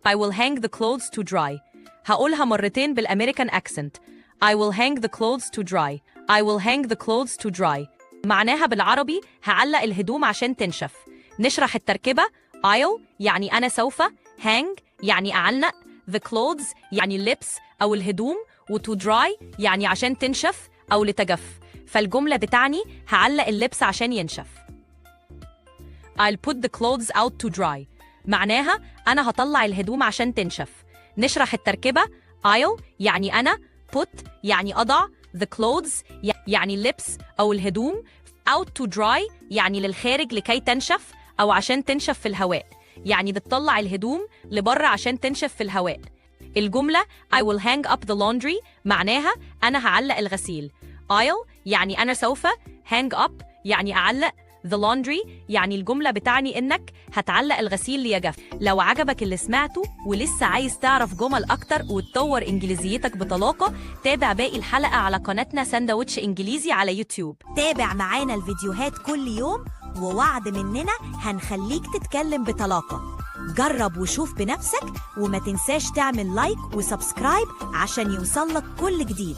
I will hang the clothes to dry. هقولها مرتين بالأمريكان accent. I will hang the clothes to dry. I will hang the clothes to dry. معناها بالعربي هعلق الهدوم عشان تنشف. نشرح التركيبة. I'll يعني أنا سوف. hang يعني أعلق. the clothes يعني اللبس أو الهدوم. و to dry يعني عشان تنشف أو لتجف. فالجملة بتعني هعلق اللبس عشان ينشف. I'll put the clothes out to dry. معناها أنا هطلع الهدوم عشان تنشف. نشرح التركيبة. I'll يعني أنا. put يعني أضع. the clothes يعني اللبس أو الهدوم. out to dry يعني للخارج لكي تنشف أو عشان تنشف في الهواء. يعني بتطلع الهدوم لبره عشان تنشف في الهواء. الجملة I will hang up the laundry معناها أنا هعلق الغسيل. I'll يعني أنا سوف. hang up يعني أعلق. the laundry يعني الجملة بتعني إنك هتعلق الغسيل ليجف. لو عجبك اللي سمعته ولسه عايز تعرف جمل أكتر وتطور إنجليزيتك بطلاقة، تابع باقي الحلقة على قناتنا ساندويتش إنجليزي على يوتيوب. تابع معانا الفيديوهات كل يوم، ووعد مننا هنخليك تتكلم بطلاقة. جرب وشوف بنفسك، وما تنساش تعمل لايك وسبسكرايب عشان يوصلك كل جديد.